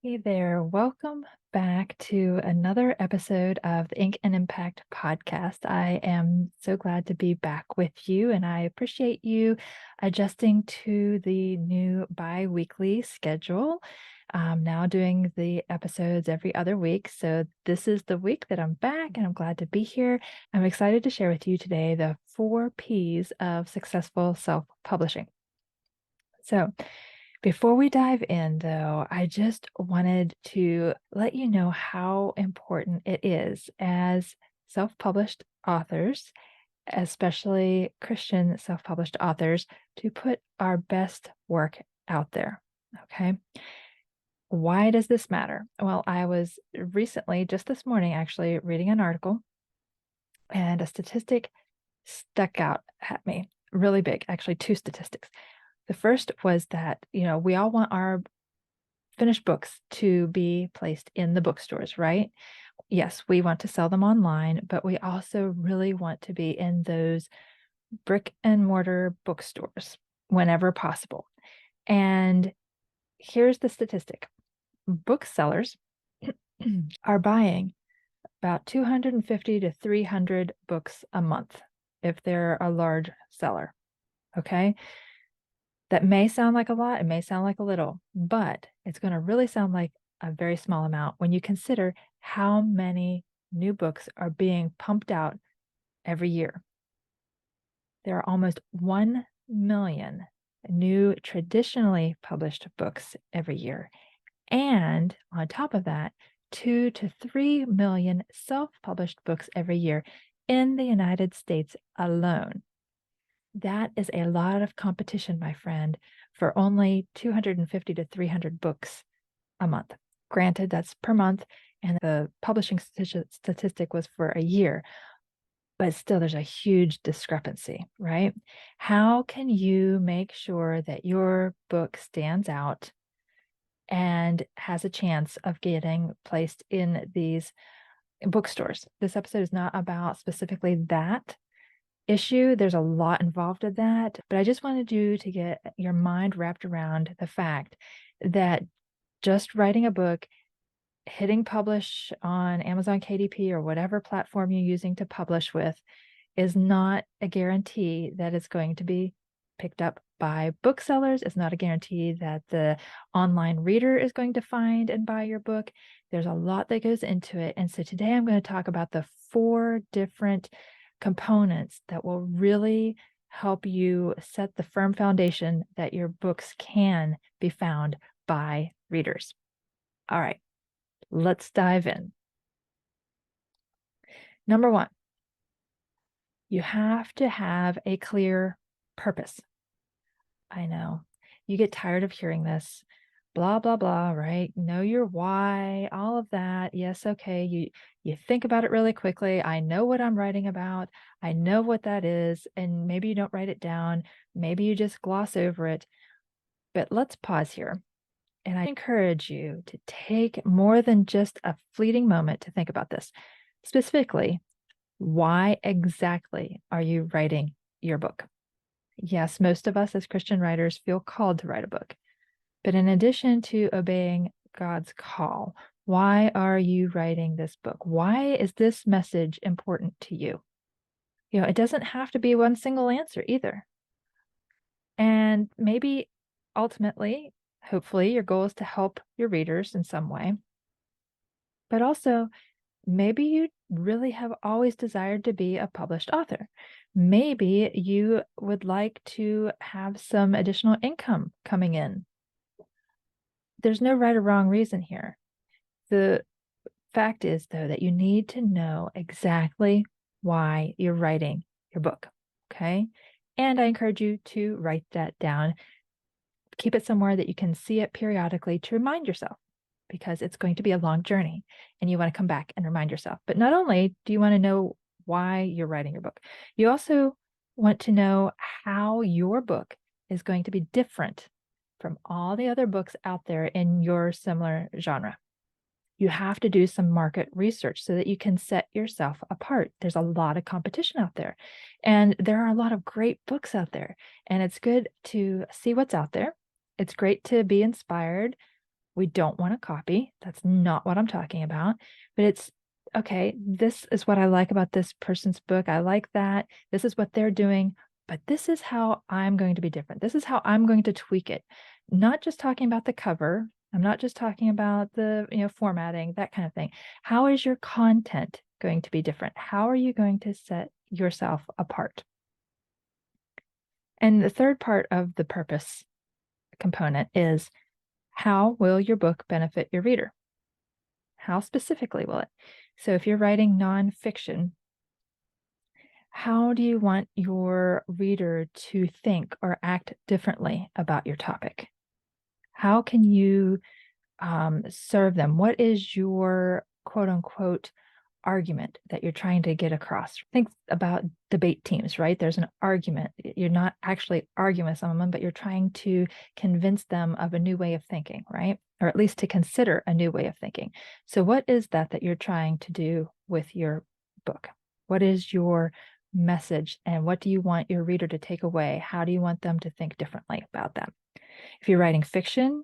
Hey there, welcome back to another episode of the Ink and Impact podcast. I am so glad to be back with you, and I appreciate you adjusting to the new bi-weekly schedule. I'm now doing the episodes every other week. So this is the week that I'm back, and I'm glad to be here. I'm excited to share with you today the 4 Ps of successful self-publishing. So, before we dive in, though, I just wanted to let you know how important it is as self-published authors, especially Christian self-published authors, to put our best work out there. Okay. Why does this matter? Well, I was recently, just this morning, actually reading an article, and a statistic stuck out at me really big, actually, 2 statistics. The first was that, we all want our finished books to be placed in the bookstores, right? Yes, we want to sell them online, but we also really want to be in those brick and mortar bookstores whenever possible. And here's the statistic. Booksellers are buying about 250 to 300 books a month if they're a large seller. Okay. That may sound like a lot, it may sound like a little, but it's going to really sound like a very small amount when you consider how many new books are being pumped out every year. There are almost 1 million new traditionally published books every year. And on top of that, 2 to 3 million self-published books every year in the United States alone. That is a lot of competition, my friend, for only 250 to 300 books a month. Granted, that's per month, and the publishing statistic was for a year, but still there's a huge discrepancy, right? How can you make sure that your book stands out and has a chance of getting placed in these bookstores? This episode is not about specifically that issue. There's a lot involved in that, but I just wanted you to get your mind wrapped around the fact that just writing a book, hitting publish on Amazon KDP or whatever platform you're using to publish with is not a guarantee that it's going to be picked up by booksellers. It's not a guarantee that the online reader is going to find and buy your book. There's a lot that goes into it. And so today I'm going to talk about the 4 different components that will really help you set the firm foundation that your books can be found by readers. All right, let's dive in. Number 1, you have to have a clear purpose. I know you get tired of hearing this, blah, blah, blah, right? Know your why, all of that. Yes, okay. You think about it really quickly. I know what I'm writing about. I know what that is. And maybe you don't write it down. Maybe you just gloss over it. But let's pause here. And I encourage you to take more than just a fleeting moment to think about this. Specifically, why exactly are you writing your book? Yes, most of us as Christian writers feel called to write a book. But in addition to obeying God's call, why are you writing this book? Why is this message important to you? It doesn't have to be one single answer either. And maybe ultimately, hopefully, your goal is to help your readers in some way. But also, maybe you really have always desired to be a published author. Maybe you would like to have some additional income coming in. There's no right or wrong reason here. The fact is, though, that you need to know exactly why you're writing your book, okay? And I encourage you to write that down. Keep it somewhere that you can see it periodically to remind yourself, because it's going to be a long journey and you want to come back and remind yourself. But not only do you want to know why you're writing your book, you also want to know how your book is going to be different from all the other books out there in your similar genre. You have to do some market research so that you can set yourself apart. There's a lot of competition out there, and there are a lot of great books out there, and it's good to see what's out there. It's great to be inspired, We don't want to copy. That's not what I'm talking about. But it's okay, this is what I like about this person's book. I like that. This is what they're doing, but this is how I'm going to be different. This is how I'm going to tweak it. Not just talking about the cover. I'm not just talking about the, formatting, that kind of thing. How is your content going to be different? How are you going to set yourself apart? And the third part of the purpose component is, how will your book benefit your reader? How specifically will it? So if you're writing nonfiction, how do you want your reader to think or act differently about your topic? How can you serve them? What is your quote unquote argument that you're trying to get across? Think about debate teams, right? There's an argument. You're not actually arguing with someone, but you're trying to convince them of a new way of thinking, right? Or at least to consider a new way of thinking. So what is that you're trying to do with your book? What is your message, and what do you want your reader to take away? How do you want them to think differently about that? If you're writing fiction,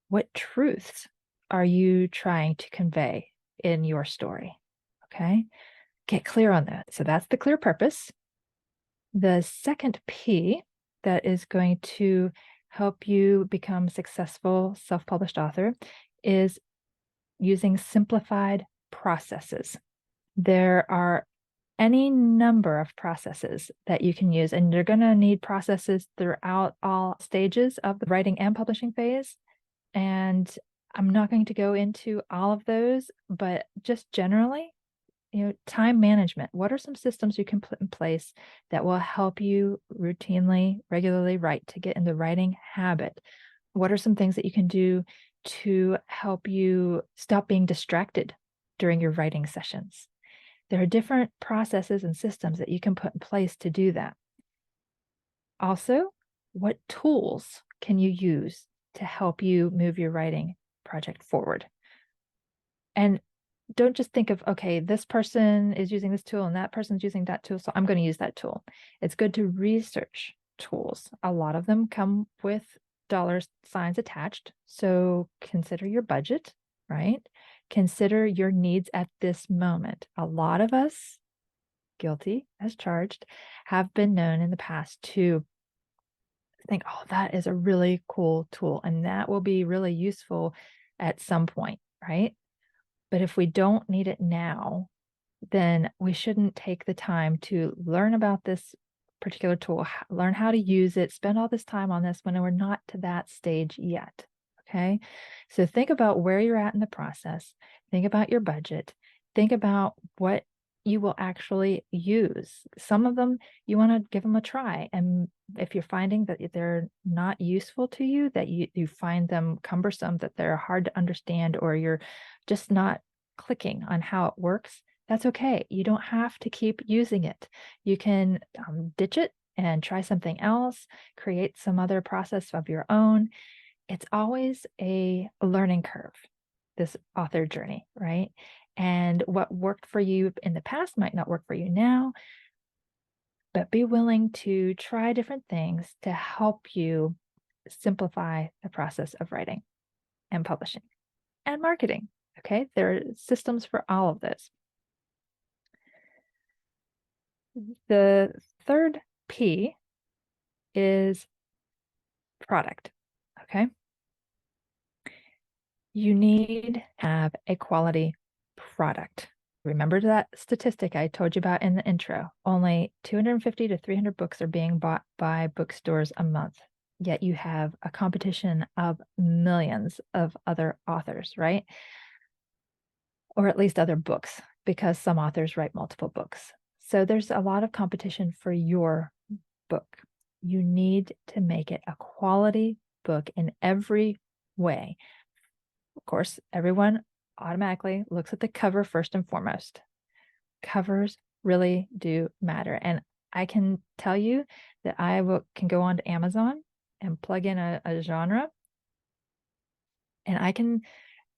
what truths are you trying to convey in your story? Okay, get clear on that. So that's the clear purpose. The second P that is going to help you become a successful self-published author is using simplified processes. There are any number of processes that you can use, and you're going to need processes throughout all stages of the writing and publishing phase. And I'm not going to go into all of those, but just generally, time management. What are some systems you can put in place that will help you routinely, regularly write, to get in the writing habit? What are some things that you can do to help you stop being distracted during your writing sessions? There are different processes and systems that you can put in place to do that. Also, what tools can you use to help you move your writing project forward? And don't just think of, okay, this person is using this tool and that person's using that tool, so I'm going to use that tool. It's good to research tools. A lot of them come with dollar signs attached. So consider your budget, right? Consider your needs at this moment. A lot of us, guilty as charged, have been known in the past to think, oh, that is a really cool tool and that will be really useful at some point, right? But if we don't need it now, then we shouldn't take the time to learn about this particular tool, learn how to use it, spend all this time on this when we're not to that stage yet. Okay. So think about where you're at in the process. Think about your budget. Think about what you will actually use. Some of them you want to give them a try. And if you're finding that they're not useful to you, that you find them cumbersome, that they're hard to understand, or you're just not clicking on how it works, that's okay. You don't have to keep using it. You can ditch it and try something else, create some other process of your own. It's always a learning curve, this author journey, right? And what worked for you in the past might not work for you now, but be willing to try different things to help you simplify the process of writing and publishing and marketing. Okay, there are systems for all of this. The third P is product. Okay, you need to have a quality product. Remember that statistic I told you about in the intro. Only 250 to 300 books are being bought by bookstores a month. Yet you have a competition of millions of other authors, right? Or at least other books, because some authors write multiple books. So there's a lot of competition for your book. You need to make it a quality book in every way. Of course, everyone automatically looks at the cover first and foremost. Covers really do matter. And I can tell you that can go on to Amazon and plug in a genre, and I can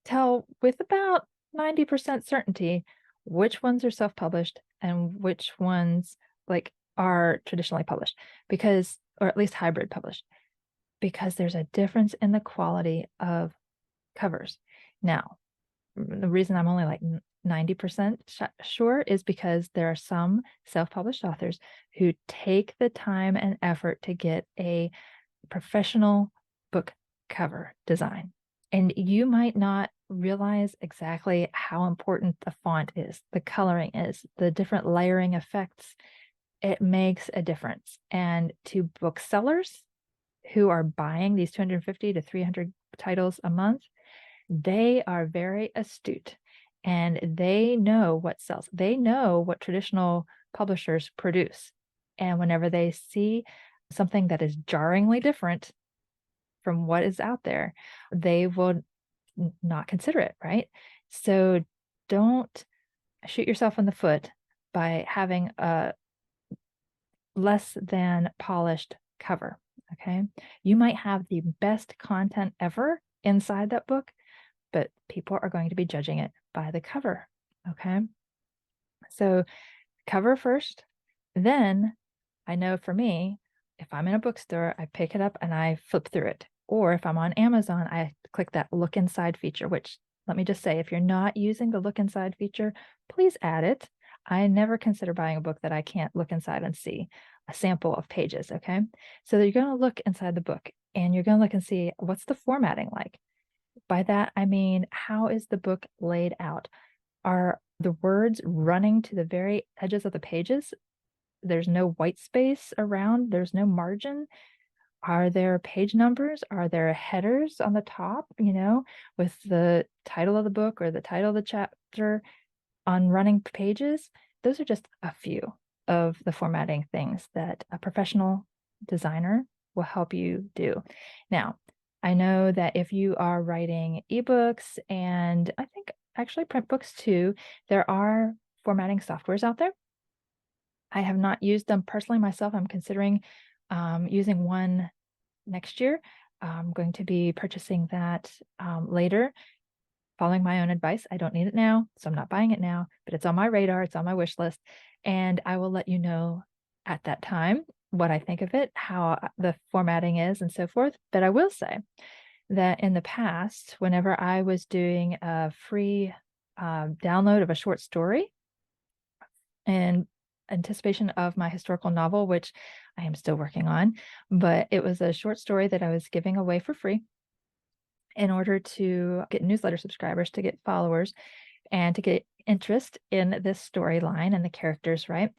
tell with about 90% certainty which ones are self-published and which ones are traditionally published, or at least hybrid published, because there's a difference in the quality of covers. Now, the reason I'm only like 90% sure is because there are some self-published authors who take the time and effort to get a professional book cover design. And you might not realize exactly how important the font is, the coloring is, the different layering effects. It makes a difference. And to booksellers who are buying these 250 to 300 titles a month, they are very astute and they know what sells. They know what traditional publishers produce. And whenever they see something that is jarringly different from what is out there, they will not consider it, right? So don't shoot yourself in the foot by having a less than polished cover. Okay. You might have the best content ever inside that book, but people are going to be judging it by the cover. Okay. So cover first. Then I know for me, if I'm in a bookstore, I pick it up and I flip through it. Or if I'm on Amazon, I click that look inside feature, which let me just say, if you're not using the look inside feature, please add it. I never consider buying a book that I can't look inside and see a sample of pages. Okay. So you're going to look inside the book and you're going to look and see what's the formatting like. By that, I mean, how is the book laid out? Are the words running to the very edges of the pages? There's no white space around, there's no margin. Are there page numbers? Are there headers on the top, with the title of the book or the title of the chapter on running pages? Those are just a few of the formatting things that a professional designer will help you do. Now, I know that if you are writing ebooks, and I think actually print books too, there are formatting softwares out there. I have not used them personally myself. I'm considering using one next year. I'm going to be purchasing that later, following my own advice. I don't need it now, so I'm not buying it now, but it's on my radar. It's on my wish list. And I will let you know at that time what I think of it, how the formatting is, and so forth. But I will say that in the past, whenever I was doing a free download of a short story in anticipation of my historical novel, which I am still working on, but it was a short story that I was giving away for free in order to get newsletter subscribers, to get followers, and to get interest in this storyline and the characters, right?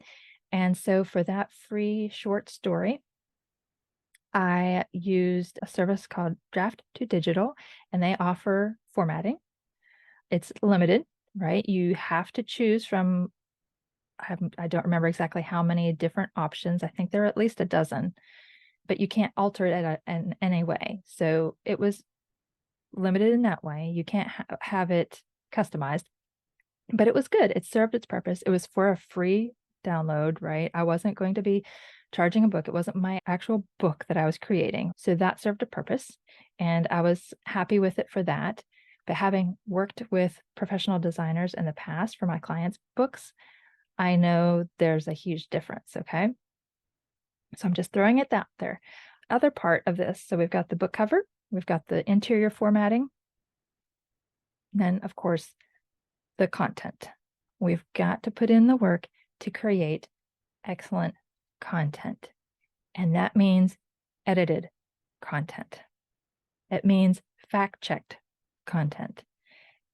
And so for that free short story, I used a service called Draft to Digital, and they offer formatting. It's limited, right? You have to choose from, I don't remember exactly how many different options. I think there are at least a dozen, but you can't alter it in any way. So it was limited in that way. You can't have it customized, but it was good. It served its purpose. It was for a free download, right? I wasn't going to be charging a book. It wasn't my actual book that I was creating. So that served a purpose, and I was happy with it for that. But having worked with professional designers in the past for my clients' books, I know there's a huge difference, okay? So I'm just throwing it out there. Other part of this, so we've got the book cover, we've got the interior formatting, and then, of course, the content. We've got to put in the work to create excellent content. And that means edited content. It means fact-checked content.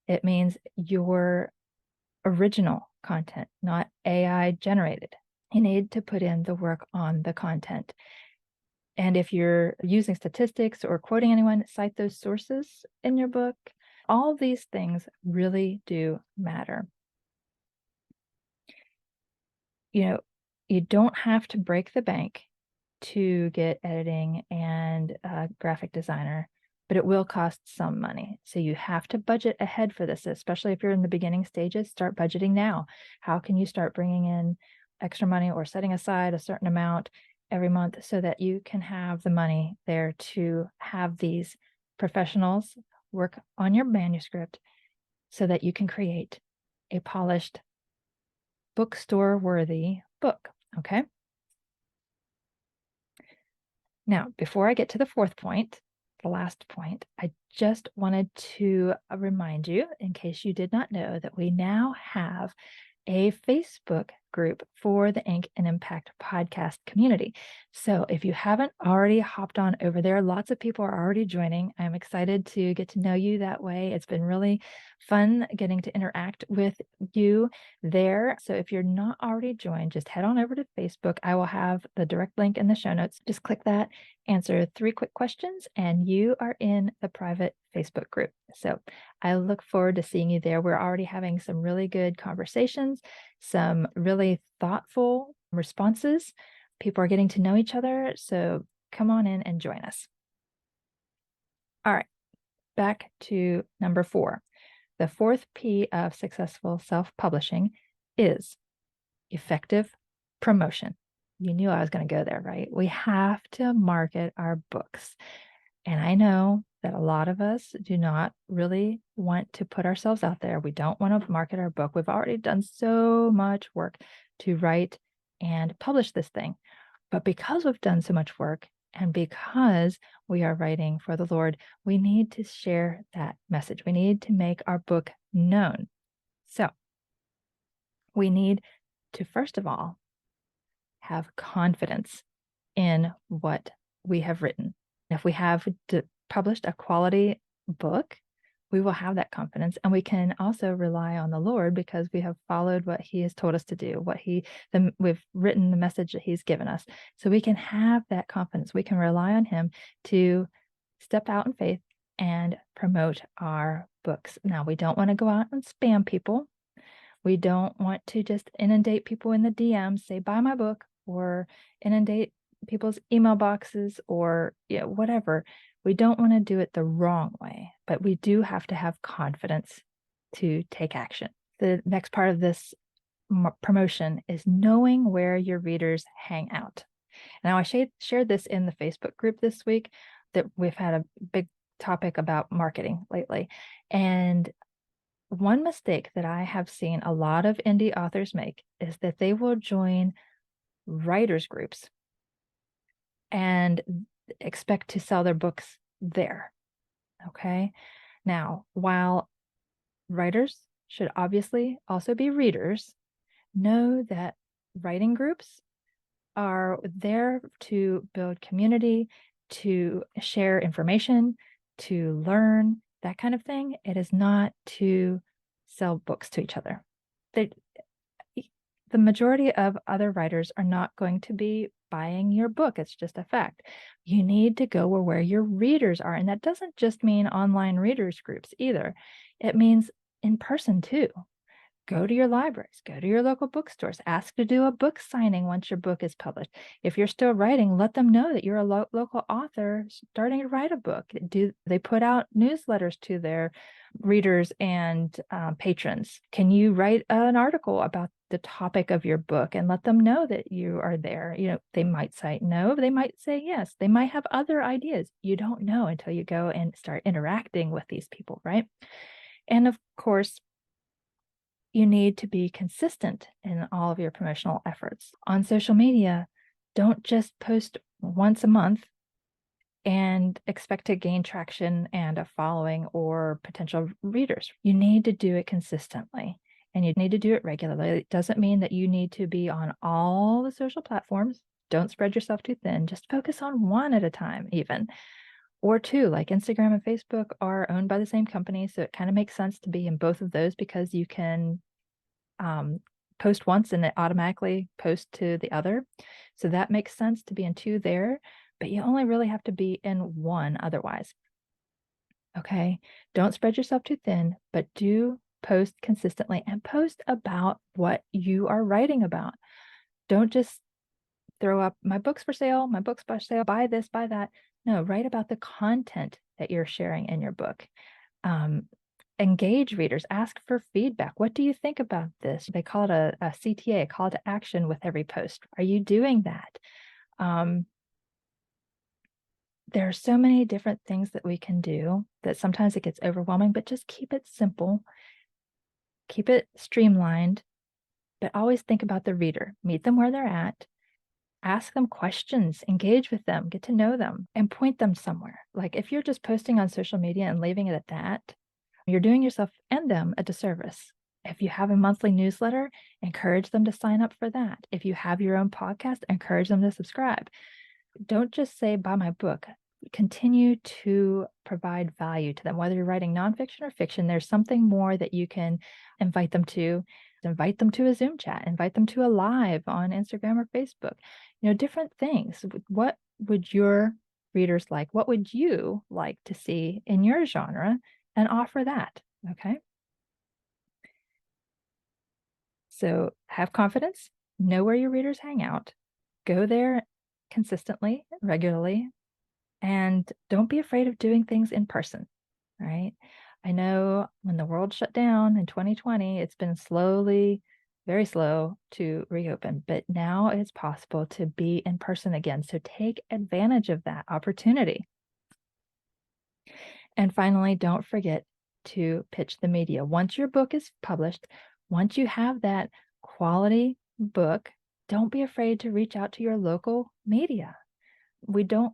It means your original content, not AI generated. You need to put in the work on the content. And if you're using statistics or quoting anyone, cite those sources in your book. All these things really do matter. You don't have to break the bank to get editing and a graphic designer, but it will cost some money. So you have to budget ahead for this, especially if you're in the beginning stages. Start budgeting now. How can you start bringing in extra money or setting aside a certain amount every month so that you can have the money there to have these professionals work on your manuscript so that you can create a polished, bookstore worthy book? Okay. Now, before I get to the fourth point, the last point, I just wanted to remind you, in case you did not know, that we now have a Facebook group for the Ink and Impact podcast community. So if you haven't already hopped on over there, lots of people are already joining. I'm excited to get to know you that way. It's been really fun getting to interact with you there. So if you're not already joined, just head on over to Facebook. I will have the direct link in the show notes. Just click that, answer 3 quick questions, and you are in the private Facebook group. So I look forward to seeing you there. We're already having some really good conversations, some really thoughtful responses. People are getting to know each other. So come on in and join us. All right, back to number 4. The 4th P of successful self-publishing is effective promotion. You knew I was going to go there, right? We have to market our books. And I know that a lot of us do not really want to put ourselves out there. We don't want to market our book. We've already done so much work to write and publish this thing. But because we've done so much work and because we are writing for the Lord, we need to share that message. We need to make our book known. So we need to, first of all, have confidence in what we have written. If we have published a quality book, we will have that confidence, and we can also rely on the Lord because we have followed what He has told us to do, we've written the message that He's given us. So we can have that confidence. We can rely on Him to step out in faith and promote our books. Now, we don't want to go out and spam people. We don't want to just inundate people in the DMs, say, buy my book, or inundate people's email boxes, or whatever. We don't want to do it the wrong way, but we do have to have confidence to take action. The next part of this promotion is knowing where your readers hang out. Now, I shared this in the Facebook group this week, that we've had a big topic about marketing lately. And one mistake that I have seen a lot of indie authors make is that they will join writers groups and expect to sell their books there. Okay. Now, while writers should obviously also be readers, know that writing groups are there to build community, to share information, to learn, that kind of thing. It is not to sell books to each other. The majority of other writers are not going to be buying your book. It's just a fact. You need to go where your readers are. And that doesn't just mean online readers groups either. It means in person too. Go to your libraries, go to your local bookstores, ask to do a book signing once your book is published. If you're still writing, let them know that you're a local author starting to write a book. They put out newsletters to their readers and patrons? Can you write an article about the topic of your book and let them know that you are there? They might say no, they might say yes. They might have other ideas. You don't know until you go and start interacting with these people, right? And of course, you need to be consistent in all of your promotional efforts. On social media, don't just post once a month and expect to gain traction and a following or potential readers. You need to do it consistently, and you need to do it regularly. It doesn't mean that you need to be on all the social platforms. Don't spread yourself too thin. Just focus on one at a time, even. Or 2, like Instagram and Facebook are owned by the same company. So it kind of makes sense to be in both of those because you can post once and it automatically posts to the other. So that makes sense to be in 2 there, but you only really have to be in 1 otherwise. Okay. Don't spread yourself too thin, but do post consistently and post about what you are writing about. Don't just throw up my book's for sale, buy this, buy that. No, write about the content that you're sharing in your book. Engage readers, ask for feedback. What do you think about this? They call it a CTA, a call to action with every post. Are you doing that? There are so many different things that we can do that sometimes it gets overwhelming, but just keep it simple, keep it streamlined, but always think about the reader. Meet them where they're at. Ask them questions, engage with them, get to know them, and point them somewhere. Like if you're just posting on social media and leaving it at that, you're doing yourself and them a disservice. If you have a monthly newsletter, encourage them to sign up for that. If you have your own podcast, encourage them to subscribe. Don't just say, buy my book. Continue to provide value to them, whether you're writing nonfiction or fiction. There's something more that you can invite them to. Invite them to a Zoom chat, invite them to a live on Instagram or Facebook, different things. What would your readers like? What would you like to see in your genre, and offer that? Okay. So have confidence, know where your readers hang out, go there consistently, regularly, and don't be afraid of doing things in person, right? I know when the world shut down in 2020, it's been very slow to reopen, but now it's possible to be in person again. So take advantage of that opportunity. And finally, don't forget to pitch the media. Once your book is published, once you have that quality book, don't be afraid to reach out to your local media. We don't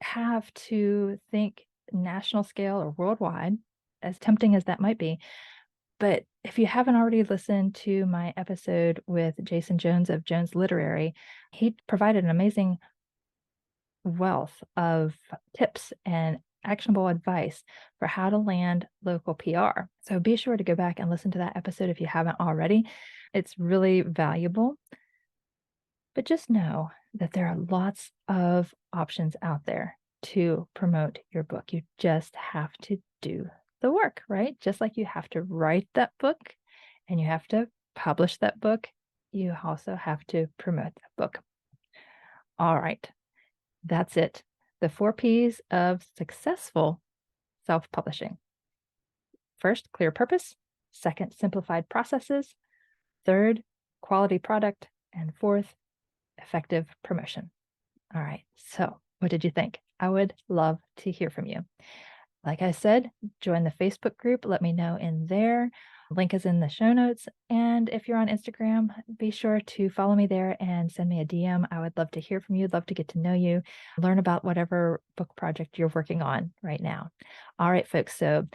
have to think national scale or worldwide, as tempting as that might be. But if you haven't already listened to my episode with Jason Jones of Jones Literary, he provided an amazing wealth of tips and actionable advice for how to land local PR. So be sure to go back and listen to that episode if you haven't already. It's really valuable. But just know that there are lots of options out there to promote your book. You just have to do the work, right? Just like you have to write that book and you have to publish that book, you also have to promote that book. All right, that's it. The 4 P's of successful self-publishing. First, clear purpose. Second, simplified processes. Third, quality product. And fourth, effective promotion. All right. So what did you think? I would love to hear from you. Like I said, join the Facebook group. Let me know in there. Link is in the show notes. And if you're on Instagram, be sure to follow me there and send me a DM. I would love to hear from you. I'd love to get to know you, learn about whatever book project you're working on right now. All right, folks. So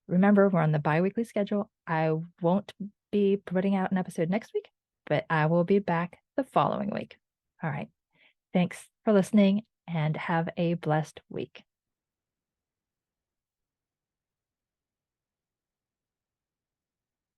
remember, we're on the bi-weekly schedule. I won't be putting out an episode next week, but I will be back the following week. All right. Thanks for listening and have a blessed week.